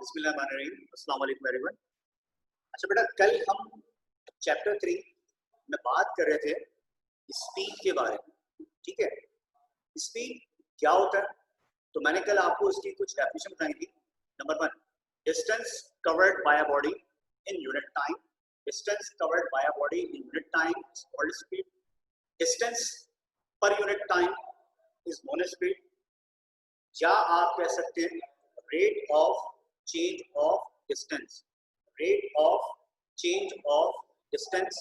बिस्मिल्लाहिर्रहमानिर्रहीम, अस्सलाम वालेकुम एवरीवन। अच्छा बेटा, कल हम चैप्टर 3 में बात कर रहे थे स्पीड के बारे में। ठीक है, स्पीड क्या होता है? तो मैंने कल आपको इसकी कुछ डेफिनेशन बताई थी। Number 1, distance covered by a body in unit time. Distance covered by a body in unit time is called speed. Distance per unit time is known as speed, या आप कह सकते हैं rate of change of distance. Rate of change of distance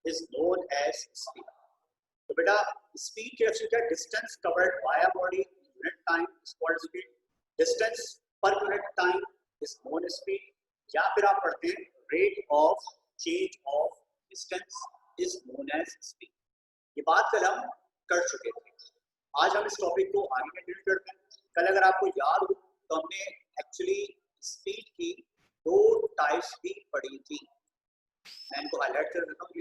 is known as speed. तो बेटा speed की actually क्या, distance covered by a body unit time is called speed. Distance per unit time is known as speed, या फिर आप पढ़ते हैं rate of change of distance is known as speed. ये बात कल हम कर चुके थे। आज हम इस टॉपिक को आगे कंटिन्यू करते हैं। कल अगर आपको याद हो तो हमने एक्चुअली स्पीड की 2 टाइप्स भी पढ़ी थी। मैं इनको हाईलाइट कर देता हूँ,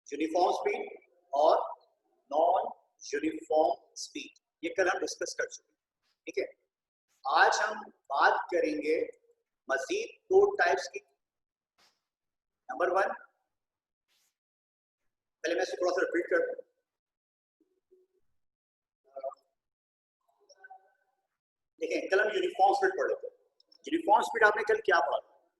यूनिफॉर्म स्पीड और नॉन यूनिफॉर्म स्पीड। ये कल हम डिस्कस कर चुके हैं। ठीक है, आज हम बात करेंगे मजीद 2 टाइप्स की। नंबर 1, पहले मैं इसको थोड़ा सा रिपीट कर दूं। देखें, कल हम यूनिफॉर्म स्पीड पढ़ लेते हैं। यूनिफॉर्म स्पीड आपने कल क्या पढ़ा?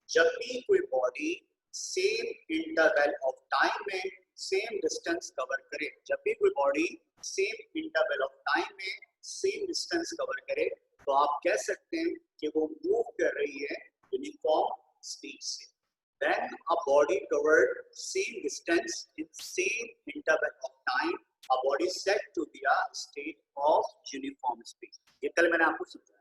जब भी कोई body same interval of time में सेम डिस्टेंस कवर करे, जब भी कोई body same interval of time में सेम डिस्टेंस कवर करे, तो आप कह सकते हैं कि वो मूव कर रही है यूनिफॉर्म स्पीड से। When a body covered same distance in same interval of time, a body is said to be a state of uniform speed. ये कल मैंने आपको समझाया।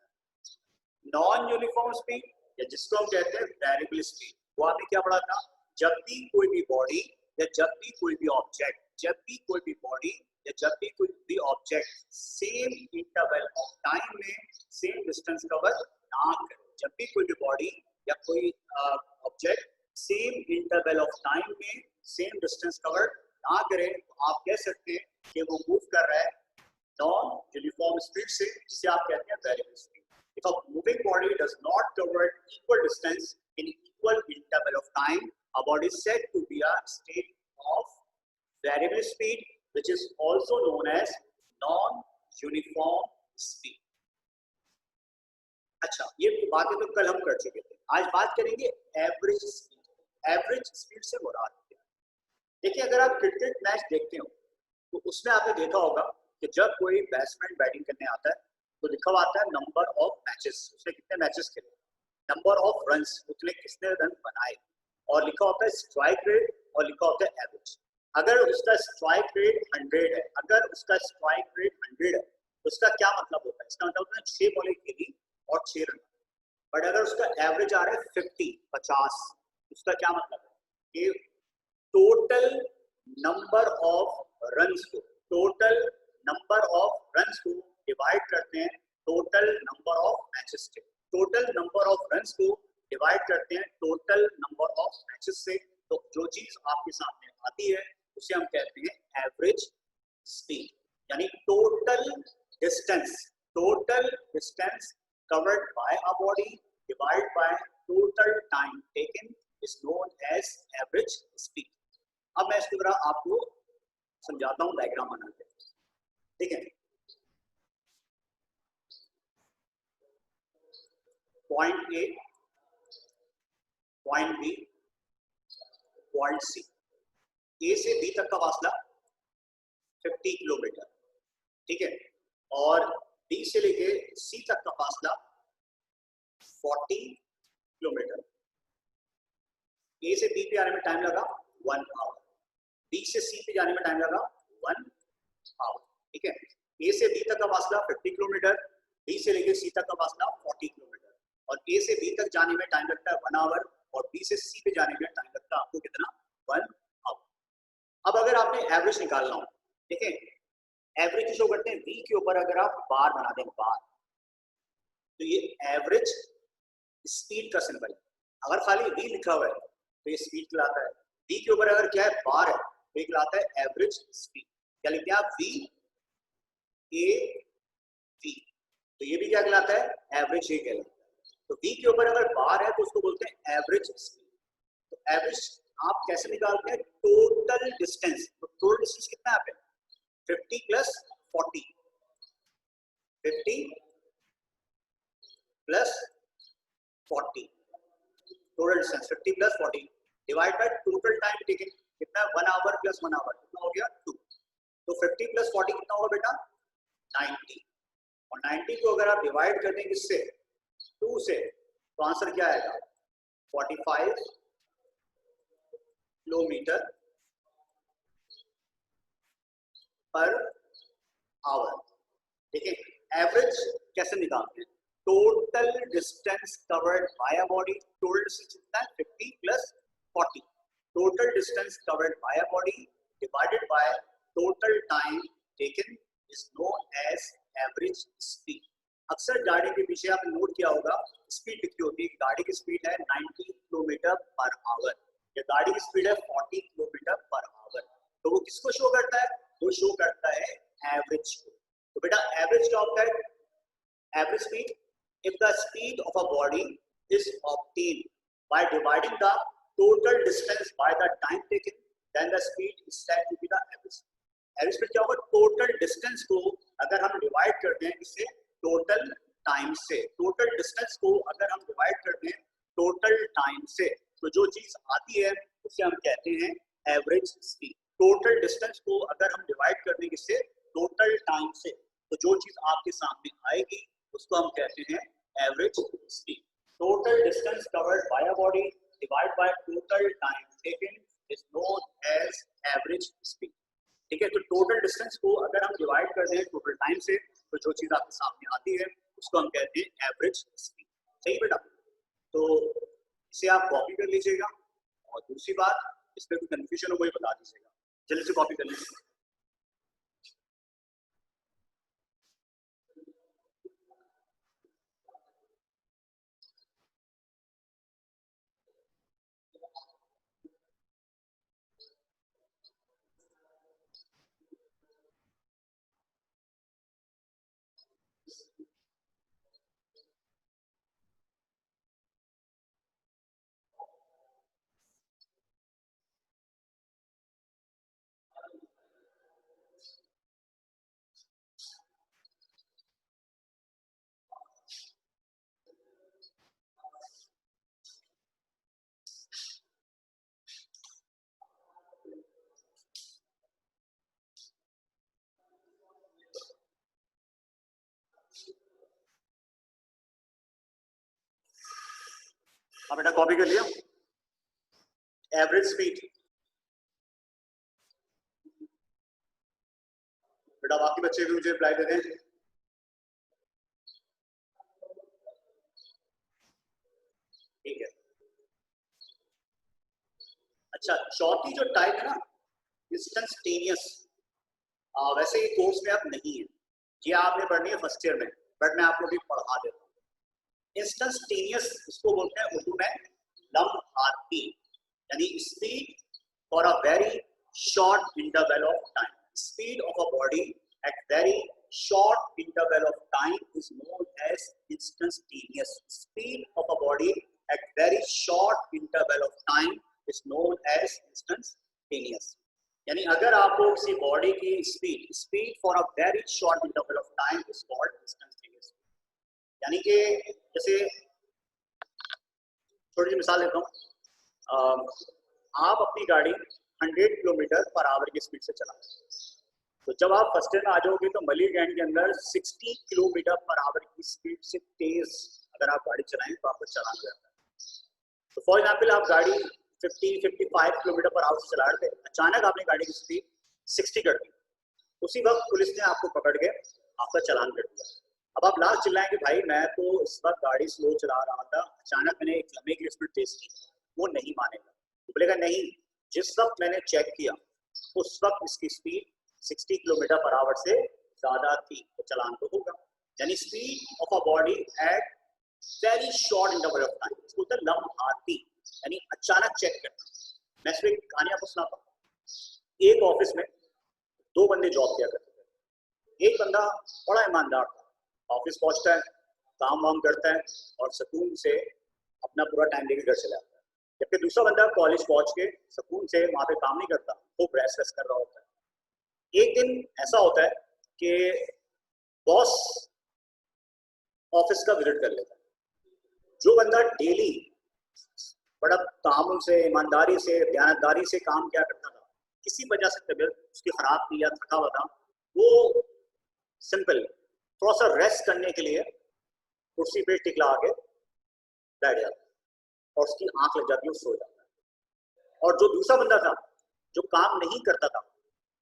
नॉन यूनिफॉर्म स्पीड, या जिसको हम कहते हैं वेरिएबल स्पीड, वो आपने क्या पढ़ा था? जब भी कोई भी बॉडी या जब भी कोई भी ऑब्जेक्ट, जब भी कोई भी बॉडी या जब भी कोई भी object same interval of time में सेम डिस्टेंस कवर ना करे, जब भी कोई भी बॉडी या कोई object same interval of time में सेम डिस्टेंस कवर ना करे, तो आप कह सकते हैं कि वो मूव कर रहा है नॉन यूनिफॉर्म स्पीड से, जिसे आप कहते हैं variable speed. If a moving body does not cover equal distance in equal interval of time, a body is said to be a state of variable speed, which is also known as non-uniform speed. अच्छा, ये बातें तो कल हम कर चुके थे। आज बात करेंगे एवरेज स्पीड। एवरेज स्पीड से मुराद क्या? देखिए, अगर आप क्रिकेट मैच देखते हो तो उसमें आपने देखा होगा कि जब कोई बैट्समैन बैटिंग करने आता है तो लिखा हुआ आता है नंबर ऑफ मैचेस, उसने कितने मैचेस खेले, नंबर ऑफ रन्स, उसने कितने रन बनाए, और लिखा होता है स्ट्राइक रेट और लिखा होता है एवरेज। अगर उसका स्ट्राइक रेट 100 है, अगर उसका स्ट्राइक रेट 100 है, तो उसका क्या मतलब होता है? इसका मतलब होता है 6 बॉलें खेली और 6 रन। बट अगर उसका एवरेज आ रहा है 50, उसका क्या मतलब है? कि टोटल नंबर ऑफ रन्स को, टोटल नंबर ऑफ रन्स को डिवाइड करते हैं टोटल नंबर ऑफ मैचेस से, टोटल नंबर ऑफ रन्स को डिवाइड करते हैं टोटल नंबर ऑफ मैचेस से। तो जो चीज आपके सामने आती है उसे हम कहते हैं एवरेज स्पीड, यानी total distance covered by a body divide by total time taken is known as average speed. अब मैं इसकी तरह आपको समझाता हूं डायग्राम बना के। देखें, point A, point B, point C. A से बी तक का फासला 50 किलोमीटर, ठीक है, और बी से लेके सी तक का फासला 40 किलोमीटर। ए से बी पे आने में टाइम लगा 1 आवर, बी से सी पे जाने में टाइम लगा 1 आवर, ठीक है। ए से बी तक का फासला 50 किलोमीटर, बी से लेकर सी तक का फासला 40 किलोमीटर, और ए से बी तक जाने में टाइम लगता है 1 आवर, और बी से सी पे जाने में टाइम लगता है आपको कितना? 1 आवर। अब अगर आपने एवरेज निकालना हो, देखें एवरेज शो करते हैं वी के ऊपर, अगर आप बार बना दें बार, तो ये एवरेज स्पीड का सिंबल है। अगर खाली वी लिखा हुआ है तो ये स्पीड कहलाता है। v के ऊपर अगर क्या है, बार है, तो ये कहलाता है एवरेज स्पीड। क्या लिखते हैं आप, v a v, तो ये भी क्या कहलाता है, एवरेज ही कहलाता है। तो v के ऊपर अगर बार है तो उसको बोलते हैं एवरेज स्पीड। तो एवरेज आप कैसे निकालते हैं, टोटल डिस्टेंस। तो टोटल डिस्टेंस कितना है यहाँ पे, 50 plus 40, 50 plus 40, total distance 50 plus 40 divide by total time taken, कितना है 1 आवर प्लस 1 आवर, कितना हो गया 2। तो 50 प्लस 40 कितना होगा बेटा, 90। और 90 को अगर आप डिवाइड कर दें किससे, 2 से, तो आंसर क्या आएगा, 45 किलोमीटर पर आवर। देखिए एवरेज कैसे निकालते हैं, total distance covered by a body, total distance कितना है 50 plus 40, total distance covered by a body divided by total time taken is known as average speed. अक्सर गाड़ी के पीछे आपने नोट किया होगा स्पीड लिखी होती है, गाड़ी की स्पीड है 90 किलोमीटर पर आवर या गाड़ी की स्पीड है 40 किलोमीटर पर आवर। तो वो किसको शो करता है, वो शो करता है एवरेज को। तो बेटा एवरेज क्या होता है, average speed, if the speed of a body is obtained by dividing the total distance by the time taken, then the speed is said to be the average speed. Average speed क्या होगा, total distance को अगर हम divide करते हैं इससे total time से, total distance को अगर हम डिवाइड करते हैं टोटल टाइम से, तो जो चीज आती है उसे हम कहते हैं एवरेज स्पीड। टोटल डिस्टेंस को अगर हम डिवाइड कर दें इससे टोटल टाइम से, तो जो चीज आपके सामने आएगी उसको हम कहते हैं average speed. Total distance covered by a body divide by total time taken is known as average speed. ठीक है, तो टोटल डिस्टेंस को अगर हम डिवाइड कर दें टोटल टाइम से, तो जो चीज आपके सामने आती है उसको हम कहते हैं एवरेज स्पीड। सही बेटा, तो इसे आप कॉपी कर लीजिएगा, और दूसरी बात इसमें कोई कंफ्यूजन हो वही बता दीजिएगा, जल्दी से कॉपी कर लीजिए। हाँ बेटा कॉपी कर लिया, एवरेज स्पीड। बेटा बाकी बच्चे भी मुझे रिप्लाई दे दें। ठीक है, अच्छा चौथी जो टाइप है ना इंस्टेंटेनियस, वैसे ये कोर्स में आप नहीं है, ये आपने पढ़नी है फर्स्ट ईयर में, बट मैं आपको भी पढ़ा देता हूँ। इंस्टेंटेनियस इसको बोलते हैं उर्दू में लम्हाती, यानी speed for a very short interval of time. Speed of a body at very short interval of time is known as instantaneous. Speed of a body at very short interval of time is known as instantaneous. यानी अगर आपको किसी body की speed for a very short interval of time is called instantaneous. यानी कि जैसे थोड़ी सी मिसाल देता हूँ, आप अपनी गाड़ी 100 किलोमीटर पर आवर की स्पीड से चलाते हैं, तो जब आप फर्स्ट ईयर में आ जाओगे तो मलीरगंज के अंदर 60 किलोमीटर पर आवर की स्पीड से तेज अगर आप गाड़ी चलाएं तो आपको चालान हो जाता है। तो फॉर एग्जांपल आप गाड़ी 50-55 किलोमीटर पर आवर से चला रहे थे, अचानक आपने गाड़ी की स्पीड 60 कर दी, उसी वक्त पुलिस ने आपको पकड़ के आपका चालान कर दिया। अब आप लास्ट चिल्लाएंगे भाई मैं तो इस वक्त गाड़ी स्लो चला रहा था, अचानक मैंने एक लम्हे की स्पीड तेज की, वो नहीं मानेगा, तो बोलेगा नहीं जिस वक्त मैंने चेक किया उस वक्त इसकी स्पीड 60 किलोमीटर पर आवर से ज्यादा थी, तो चालान तो होगा। यानी speed of a body at very short interval of time इसको बोलते हैं लम्हाती। यानी अचानक चेक करना। मैं इसमें एक कहानी आपको सुनाता हूँ। एक ऑफिस में दो बंदे जॉब किया करते थे। एक बंदा बड़ा ईमानदार था, ऑफिस पहुंचता है, काम वाम करता है और सुकून से अपना पूरा टाइम लेके घर चला जाता है। जबकि दूसरा बंदा कॉलेज पहुंच के सुकून से वहां पे काम नहीं करता, खूब रेस्ट कर रहा होता है। एक दिन ऐसा होता है कि बॉस ऑफिस का विजिट कर लेता है। जो बंदा डेली बड़ा कामों से, ईमानदारी से, दयानतदारी से काम किया करता था, किसी वजह से तबीयत उसकी खराब थी या थका हुआ था, वो सिंपल थोड़ा सा रेस्ट करने के लिए कुर्सी पे टिकला के बैठ जाता है और उसकी आंख लग जाती है, सो जाता है। और जो दूसरा बंदा था जो काम नहीं करता था,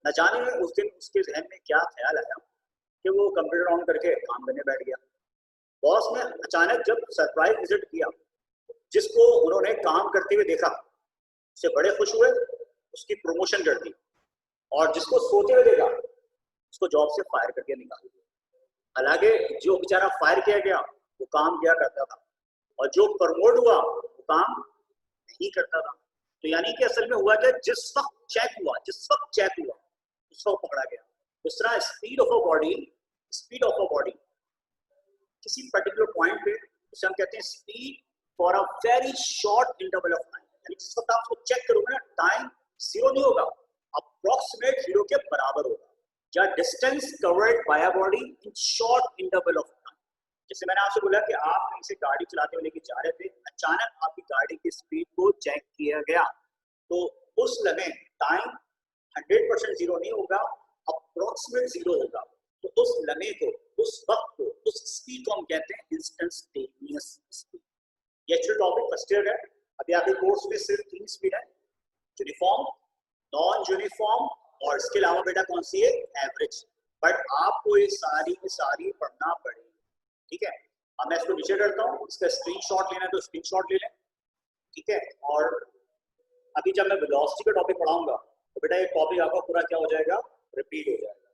न जाने उस दिन उसके जहन में क्या ख्याल आया कि वो कंप्यूटर ऑन करके काम करने बैठ गया। बॉस ने अचानक जब सरप्राइज विजिट किया, जिसको उन्होंने काम करते हुए देखा उससे बड़े खुश हुए, उसकी प्रमोशन कर दी। और जिसको सोते हुए देखा उसको जॉब से फायर करके निकाल दिया। हालांकि जो बेचारा फायर किया गया वो काम किया करता था और जो प्रमोट हुआ वो काम नहीं करता था। तो यानी कि असल में हुआ क्या, जिस वक्त चेक हुआ उस वक्त पकड़ा गया। उस तरह स्पीड ऑफ अ बॉडी किसी पर्टिकुलर पॉइंट पे उसे हम कहते हैं speed for a very short interval of time. यानी जिस वक्त आप उसको चेक करोगे ना, टाइम जीरो नहीं होगा, अप्रोक्सीमेट जीरो के बराबर होगा, या distance covered by a body in short interval of time. जैसे मैंने आपसे बोला कि आप कहीं से गाड़ी चलाते हुए लेके जा रहे थे, अचानक आपकी गाड़ी की स्पीड को चेक किया गया, तो उस लम्हे टाइम 100% जीरो नहीं होगा, अप्रोक्सीमेट जीरो होगा। तो उस लम्हे को, उस वक्त को, उस स्पीड को हम कहते हैं इंस्टेंटेनियस स्पीड। ये एक्चुअल टॉपिक फर्स्ट ईयर है। अभी आपके कोर्स में सिर्फ 3 स्पीड है, यूनिफॉर्म, नॉन यूनिफॉर्म और इसके अलावा बेटा कौन सी है, एवरेज। बट आपको ये सारी की सारी पढ़ना पड़ेगी, ठीक है। अब मैं इसको नीचे करता हूँ, इसका स्क्रीनशॉट लेना है तो स्क्रीनशॉट ले लें, ठीक है। और अभी जब मैं वेलोसिटी का टॉपिक पढ़ाऊंगा तो बेटा ये टॉपिक आपका पूरा क्या हो जाएगा, रिपीट हो जाएगा।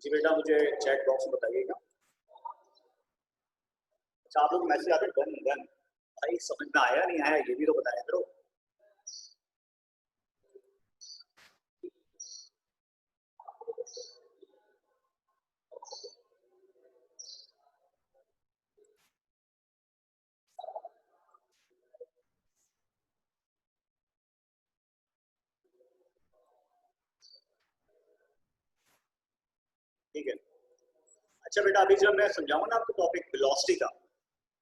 जी बेटा मुझे चैट बॉक्स में बताइएगा। अच्छा आप लोग मैसेज आते गन गन, भाई समझ में आया नहीं आया ये भी तो बताया करो। ठीक है। अच्छा बेटा अभी जब मैं समझाऊंगा ना आपको टॉपिक वेलोसिटी का,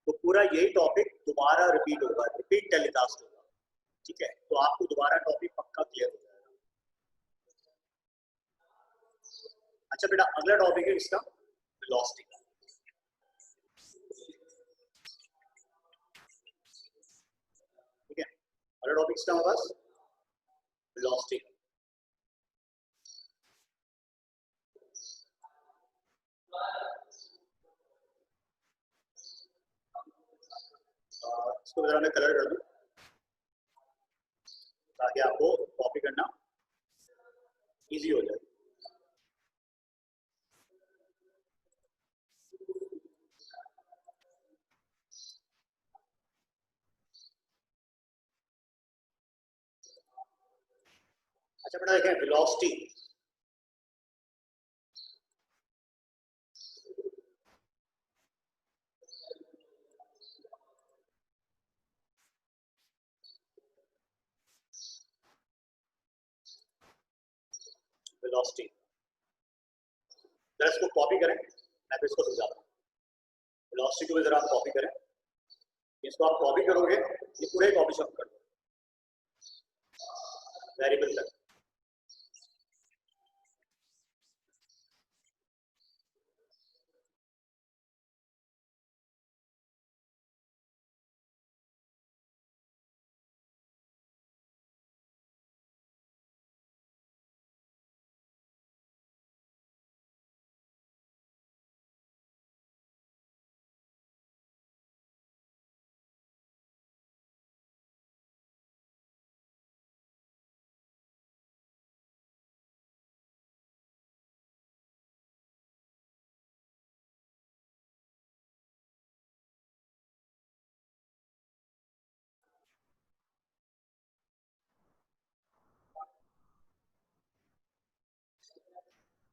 तो पूरा यही टॉपिक दोबारा रिपीट होगा, रिपीट टेलीकास्ट होगा, ठीक है। तो आपको दोबारा टॉपिक पक्का क्लियर हो जाएगा। अच्छा बेटा अगला टॉपिक है इसका वेलोसिटी का, ठीक है। अगला टॉपिक इसका हमारे पास वेलोसिटी। इसको जरा मैं कलर कर दूं ताकि आपको कॉपी करना इजी हो जाए। अच्छा बेटा देखें वेलोसिटी, वेलोसिटी जरा इसको कॉपी करें, मैं तो इसको समझाता हूँ। वेलोसिटी को भी जरा आप कॉपी करें, इसको आप कॉपी करोगे ये पूरे कॉपी शॉप कर दो वेरिएबल तक।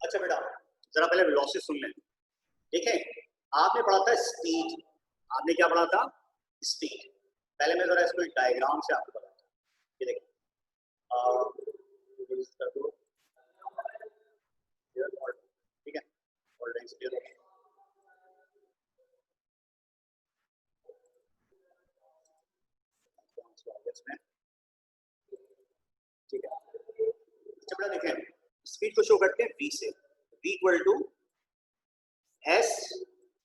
अच्छा बेटा जरा पहले वेलोसिटी सुन लें। देखें आपने पढ़ा था स्पीड, आपने क्या पढ़ा था? स्पीड। पहले मैं जरा इसको डायग्राम से आपको बताता हूँ। ये देखिए कर दो, ठीक है, और लाइंस क्लियर हो गई। इसमें ठीक है, अच्छा बेटा देखें स्पीड को शो करते हैं v से। v equal to s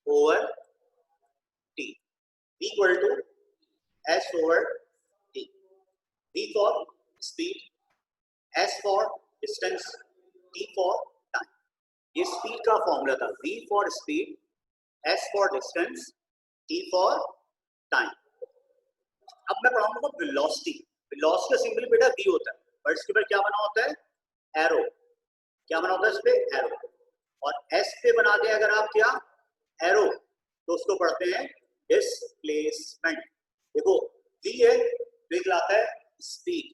over t, v equal to s over t। v for speed, s for distance, t for time. ये स्पीड का फॉर्मूला था, v for speed, s for distance, t for time. अब मैं पढ़ाऊंगा velocity. Velocity का symbol बेटा v होता है, बट इसके ऊपर क्या बना होता है? एरो। क्या बना होता है इस पे? एरो। और s पे बना दे अगर आप क्या एरो, तो उसको पढ़ते हैं डिस्प्लेसमेंट। देखो v है तो एक लाता है स्पीड,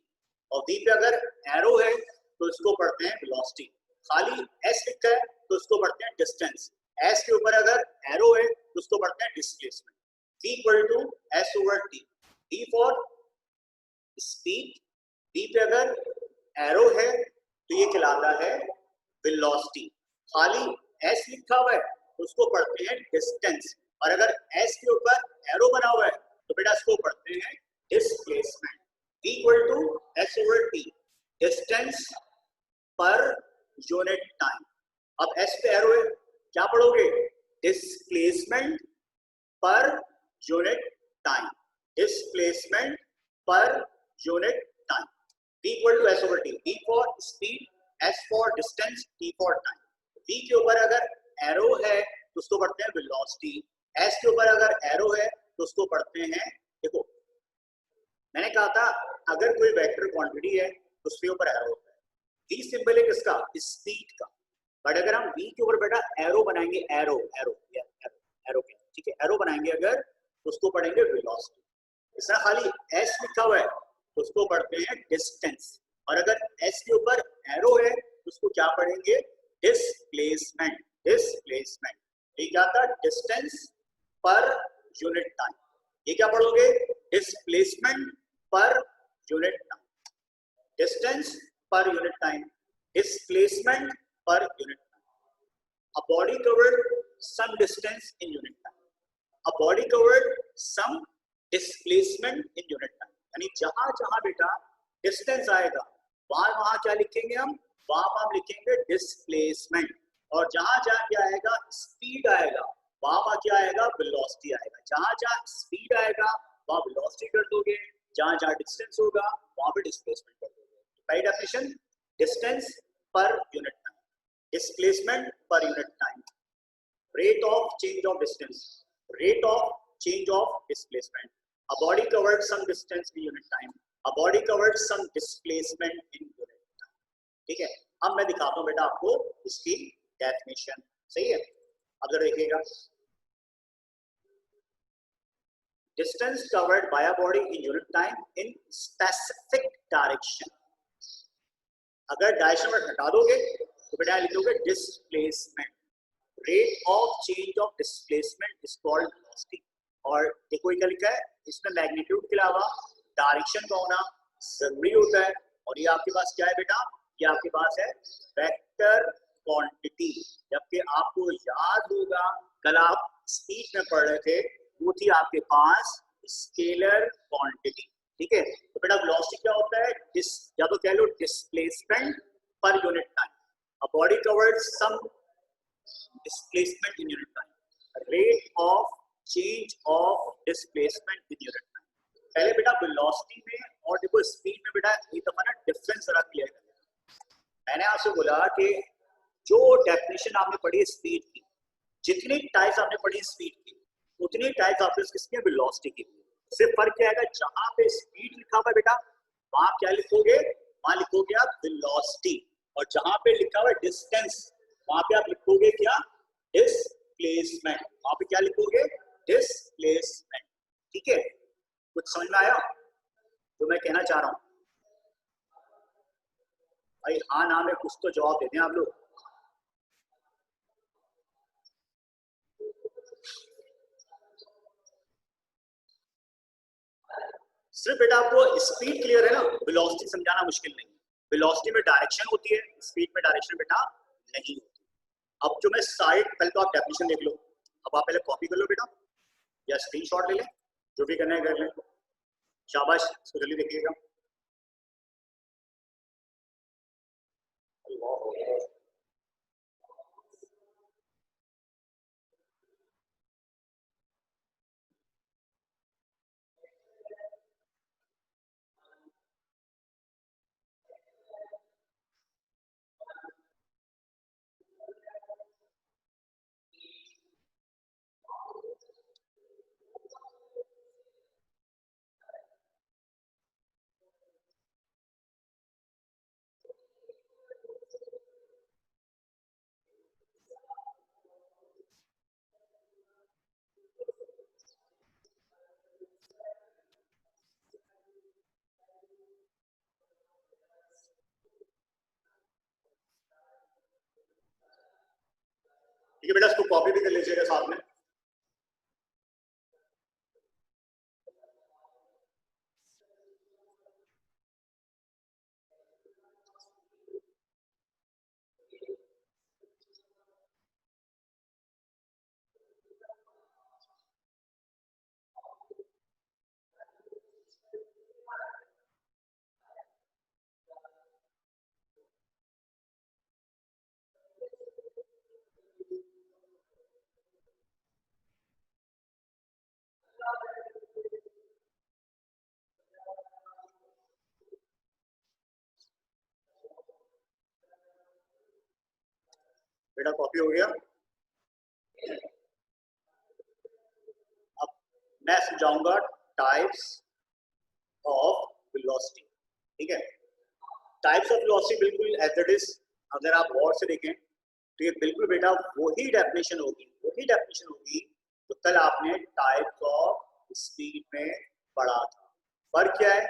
और v पे अगर एरो है तो इसको पढ़ते हैं वेलोसिटी। खाली s लिखा है तो उसको पढ़ते हैं डिस्टेंस। s के ऊपर अगर एरो है तो उसको पढ़ते हैं displacement. v equal to s over t। v for speed, v पे अगर एरो है तो ये कहलाता है वेलोसिटी। खाली s लिखा हुआ है तो उसको पढ़ते हैं डिस्टेंस, और अगर s के ऊपर एरो बना हुआ है तो बेटा इसको पढ़ते हैं displacement. v equal to s over t, distance per unit time. अब s पे एरो है, क्या पढ़ोगे? Displacement per unit time, displacement per unit time. v equal to s over t, v for speed, s for distance, t for time. v के ऊपर अगर arrow है तो उसको पढ़ते हैं वेलोसिटी, s के ऊपर अगर एरो है तो उसको पढ़ते हैं, देखो मैंने कहा था अगर कोई वेक्टर क्वांटिटी है तो उसके ऊपर एरो होता है। v सिंबल है किसका? स्पीड का। बट अगर हम v के ऊपर बेटा एरो बनाएंगे, एरो एरो एरो एरो के, ठीक है, एरो बनाएंगे अगर तो उसको पढ़ेंगे वेलोसिटी। इसका खाली s लिखा हुआ है तो उसको पढ़ते हैं डिस्टेंस, और अगर s के ऊपर एरो है तो उसको क्या पढ़ेंगे? डिस्प्लेसमेंट। डिस्प्लेसमेंट ये क्या था? Distance per unit time. ये क्या पढ़ोगे? Displacement per unit time, distance per unit time, displacement per unit time. A body covered some distance in unit time. A body covered some displacement in unit time. यानी जहां जहां बेटा distance आएगा वहां वहां क्या लिखेंगे हम? वहां हम लिखेंगे डिस्प्लेसमेंट। और जहां जहां क्या आएगा? स्पीड आएगा, वहां वहां क्या आएगा? वेलोसिटी आएगा। जहां जहां स्पीड आएगा वहां वेलोसिटी कर दोगे, जहां जहां डिस्टेंस होगा वहां पे डिस्प्लेसमेंट कर दोगे। पहली definition distance per unit time, displacement per unit time, rate of change of distance, rate of change of displacement. A body covered some distance in unit time, a body covered some displacement in unit time. ठीक है, अब मैं दिखाता हूं बेटा आपको इसकी definition. सही है, अब जरा देखिएगा, distance covered by a body in unit time in specific direction। अगर डायरेक्शन में हटा दोगे तो बेटा लिखोगे displacement. Rate of change of displacement is called velocity. और देखो क्या लिखा है इसमें, मैग्नीट्यूड के अलावा डायरेक्शन का होना जरूरी होता है। और ये आपके पास क्या है बेटा? ये आपके पास है वेक्टर क्वांटिटी। जबकि आपको याद होगा कल आप स्पीड में पढ़ रहे थे, वो थी आपके पास स्केलर क्वांटिटी। ठीक है, तो बेटा वेलोसिटी क्या होता है? या तो कह लो displacement per unit time. A body covered some displacement in unit time, rate of change of displacement in unit time। पहले बेटा वेलोसिटी में और देखो स्पीड में बेटा एक दफा ना डिफरेंस जरा क्लियर कर लें। मैंने आपसे बोला कि जो डेफिनेशन आपने पढ़ी स्पीड की, जितनी टाइप्स आपने पढ़ी स्पीड की, उतनी टाइप्स आपने किसकी? वेलोसिटी की। सिर्फ फर्क क्या आएगा, जहां पे स्पीड लिखा हुआ है बेटा वहां क्या लिखोगे? वहां लिखोगे आप वेलोसिटी, और जहां पे लिखा हुआ है डिस्टेंस वहां पे आप लिखोगे क्या? डिस्प्लेसमेंट। वहां पे क्या लिखोगे? डिस्प्लेसमेंट। ठीक है, कुछ समझ में आया जो मैं कहना चाह रहा हूं? भाई हाँ ना में कुछ तो जवाब देते हैं आप लोग। सिर्फ बेटा आपको स्पीड क्लियर है ना, वेलोसिटी समझाना मुश्किल नहीं। वेलोसिटी में डायरेक्शन होती है, स्पीड में डायरेक्शन बेटा नहीं होती। अब जो मैं साइड, पहले तो आप डेफिनेशन देख लो, अब आप पहले कॉपी कर लो बेटा या स्क्रीनशॉट ले लें, जो भी करना है कर लें। शाबाश, इसको जल्दी देखिएगा। ठीक है बेटा, इसको कॉपी भी कर लीजिएगा साथ में। बेटा कॉपी हो गया। अब मैं समझाऊंगा टाइप्स ऑफ वेलोसिटी। ठीक है, टाइप्स ऑफ वेलोसिटी बिल्कुल एज इट इज, अगर आप गौर से देखें तो ये बिल्कुल बेटा वही डेफिनेशन होगी जो कल आपने टाइप्स ऑफ स्पीड में पढ़ा था। फर्क क्या है?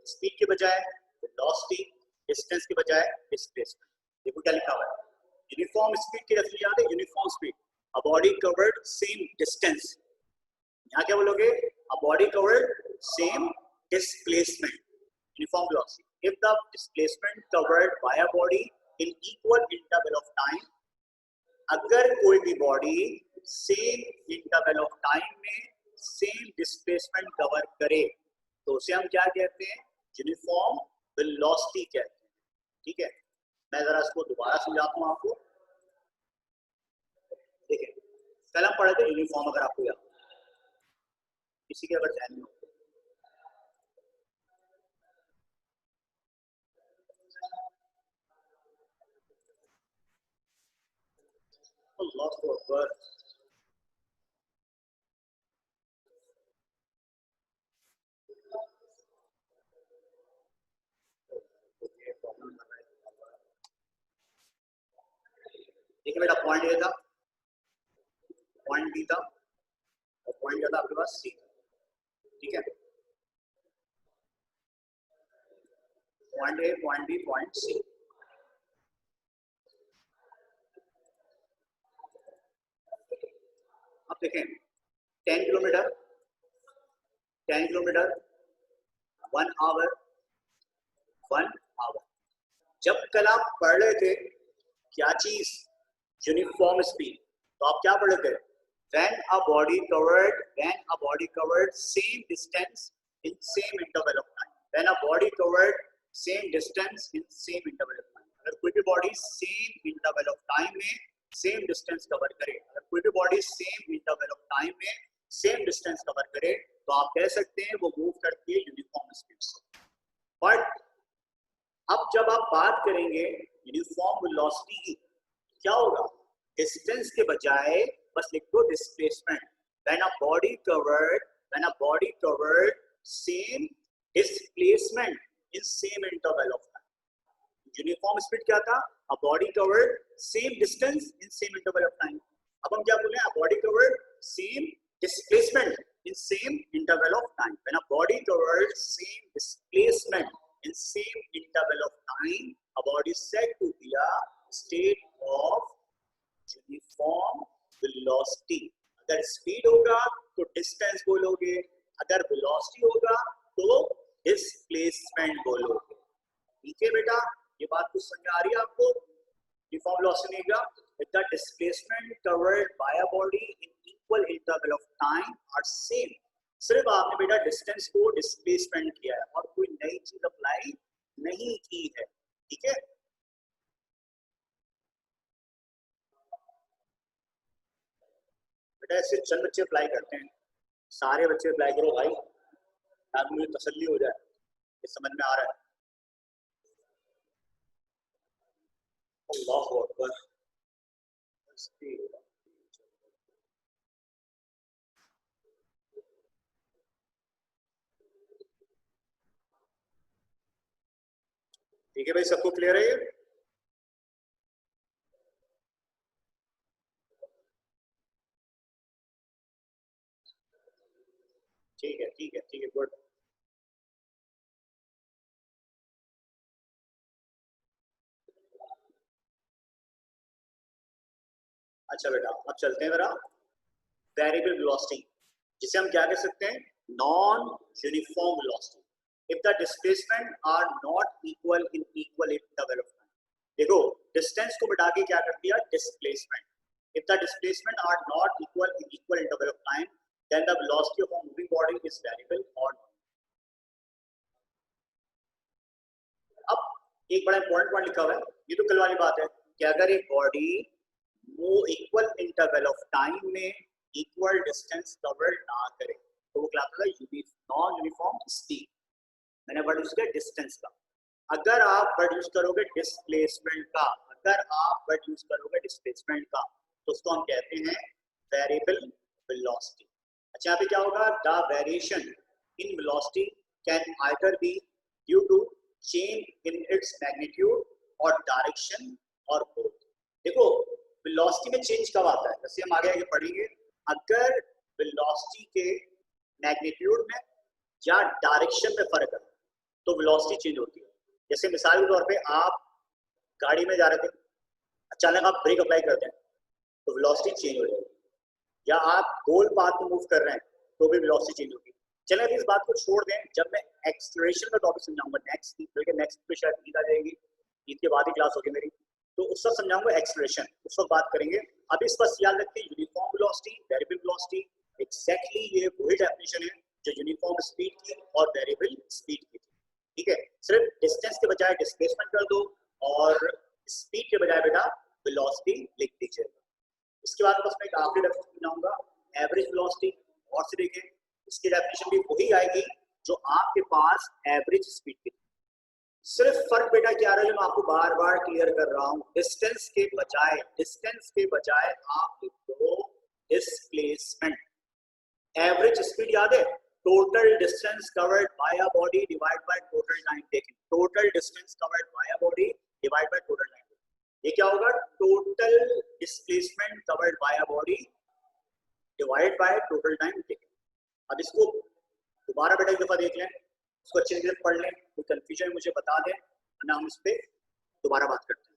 स्पीड के बजाय वेलोसिटी, डिस्टेंस के बजाय डिस्प्लेसमेंट। देखो क्या लिखा हुआ है, यूनिफॉर्म स्पीड की रेफरेंस याद है, यूनिफॉर्म स्पीड, अ बॉडी कवर्ड सेम डिस्टेंस। यहाँ क्या बोलोगे? अ body covered same displacement, uniform velocity. if the displacement covered by a body in equal interval of time, अगर कोई भी body same interval of time में सेम डिस्प्लेसमेंट कवर करे तो उसे हम क्या कहते हैं? यूनिफॉर्म वेलोसिटी कहते हैं। ठीक है, मैं जरा इसको दोबारा समझाता हूँ आपको। देखिए, कल हम पढ़े थे यूनिफॉर्म, अगर आपको याद, किसी के अगर ध्यान में हो, अल्लाह हू अकबर। देखिए बेटा, पॉइंट ए था, पॉइंट बी था, और पॉइंट क्या था आपके पास? सी। ठीक है, point A, point B, point C. अब देखें, 10 किलोमीटर, 10 किलोमीटर, 1 आवर, 1 आवर। जब कल आप पढ़ रहे थे क्या चीज? Uniform speed. तो आप क्या पढ़ रहे थे? when a body covered same distance in same interval of time, when a body covered same distance in same interval of time। अगर कोई भी body same interval of time में सेम डिस्टेंस कवर करे, अगर कोई भी body same interval of time में same distance cover करे तो आप कह सकते हैं वो मूव करती है यूनिफॉर्म स्पीड से। बट अब जब आप बात करेंगे यूनिफॉर्म वेलोसिटी की, क्या होगा? डिस्टेंस के बजाय बस लिख दो displacement. when a body covered same displacement in same interval of time। Uniform speed क्या था? a body covered same distance in same interval of time। अब हम क्या बोल रहे हैं? a body covered same displacement in same interval of time। when a body covered same displacement in same interval of time, a body is said to be a state of uniform velocity. अगर speed होगा तो distance बोलोगे, अगर velocity होगा उसको displacement बोलोगे। ठीक है बेटा, ये बात कुछ समझ आ रही है आपको? यूनिफॉर्म वेलोसिटी का if the displacement covered by a body in equal interval of time are same। सिर्फ आपने बेटा डिस्टेंस को डिस्प्लेसमेंट किया है और कोई नई चीज अप्लाई नहीं की है। ठीक है, बेटा ऐसे चंद बच्चे अप्लाई करते हैं, सारे बच्चे अप्लाई करो भाई, ताकि मुझे तसल्ली हो जाए ये समझ में आ रहा है। अल्लाहु अकबर। ठीक है भाई, सबको क्लियर है ये? ठीक है ठीक है ठीक है, गुड। अच्छा बेटा, अब चलते हैं मेरा वेरिएबल वेलोसिटी, जिसे हम क्या कह सकते हैं, non uniform velocity. If the displacement are not equal in equal interval of time. देखो, डिस्टेंस को मिटा के क्या कर दिया, displacement. If the displacement are not equal in equal interval of time then the velocity of a moving body is variable और non. अब एक बड़ा इंपॉर्टेंट पॉइंट लिखा हुआ है, ये तो कल वाली बात है कि अगर एक बॉडी वो इक्वल इंटरवल ऑफ टाइम में इक्वल डिस्टेंस कवर ना करे तो वो क्या होगा, नॉन यूनिफॉर्म स्पीड। मैंने वर्ड यूज किया डिस्टेंस का। अगर आप वर्ड यूज करोगे डिस्प्लेसमेंट का, अगर आप वर्ड यूज करोगे डिस्प्लेसमेंट का, तो उसको हम कहते हैं वेरिएबल वेलोसिटी। अच्छा, यहाँ पे क्या होगा, the variation in velocity can either be due to change in its magnitude और डायरेक्शन और बोथ। देखो, वेलोसिटी में चेंज कब आता है, जैसे हम आगे पढ़ेंगे, अगर वेलोसिटी के मैग्नीट्यूड में या डायरेक्शन में फर्क है तो वेलोसिटी चेंज होती है। जैसे मिसाल के तौर पे आप गाड़ी में जा रहे थे, अचानक आप ब्रेक अप्लाई करते हैं तो वेलोसिटी चेंज हो जाएगी, या आप गोल पाथ में मूव कर रहे हैं तो भी वेलोसिटी चेंज होगी। चलें अभी इस बात को छोड़ दें, जब मैं एक्सेलरेशन का टॉपिक समझाऊंगा नेक्स्ट, बल्कि नेक्स्ट पे शायद ईद आ जाएगी, ईद के बाद ही क्लास होगी मेरी, तो उस वक्त समझाऊंगा एक्सेलरेशन, उस वक्त बात करेंगे। अभी इस बस याद रखते हैं uniform velocity, variable velocity, exactly ये वही डेफिनेशन है जो यूनिफॉर्म स्पीड की और वेरिएबल स्पीड की। ठीक है, सिर्फ डिस्टेंस के बजाय डिस्प्लेसमेंट कर दो और स्पीड के बजाय बेटा वेलोसिटी लिख दीजिए। इसके बाद बस मैं एक आखिरी डेफिनेशन बनाऊंगा, एवरेज वेलोसिटी। और से देखें, इसकी डेफिनेशन भी वही आएगी जो आपके पास एवरेज स्पीड की। सिर्फ फर्क बेटा क्या रहा है, जो मैं आपको बार बार क्लियर कर रहा हूं, डिस्टेंस के बजाय आप लिख दो डिस्प्लेसमेंट। एवरेज स्पीड याद है, total distance covered by a body divide by total time taken. Total distance covered by a body divide by total time. ये क्या होगा, total displacement covered by a body divide by total time taken. अब इसको दोबारा बेटा एक दफा देख लें, इसको अच्छे से पढ़ लें, कोई कंफ्यूजन है मुझे बता दें, वरना हम इस पे दोबारा बात करते हैं।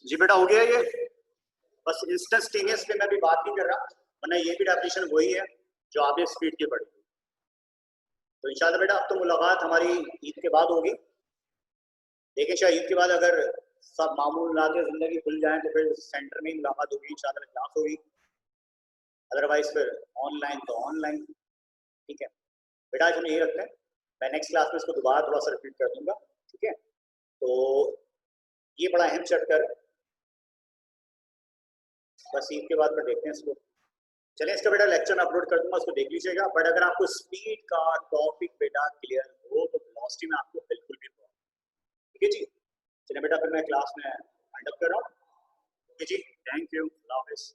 जी बेटा हो गया ये, बस इंस्टेंटेनियस पे मैं भी बात नहीं कर रहा, वरना ये भी डेफिनेशन वही है जो आपने स्पीड की पढ़ी। तो इंशाल्लाह बेटा अब तो मुलाकात हमारी ईद के बाद होगी। देखें शायद ईद के बाद अगर सब मामूलात जिंदगी खुल जाए तो फिर सेंटर में ही मुलाकात होगी, इंशाल्लाह क्लास होगी, अदरवाइज फिर ऑनलाइन तो ऑनलाइन। ठीक है बेटा, आज हम यही रखते हैं, मैं नेक्स्ट क्लास में इसको दोबारा थोड़ा सा रिपीट कर दूंगा। ठीक है, तो ये बड़ा अहम चैप्टर है, बस ईद के बाद फिर देखते हैं इसको। चलिए इसका बेटा लेक्चर मैं अपलोड कर दूंगा, उसको देख लीजिएगा। बट अगर आपको स्पीड का टॉपिक बेटा क्लियर हो तो वेलोसिटी में आपको बिल्कुल भी प्रॉब्लम। ठीक है जी, चलिए बेटा फिर मैं क्लास में एंड अप कर रहा हूँ। ओके जी, थैंक यू, अल्लाह हाफिज़।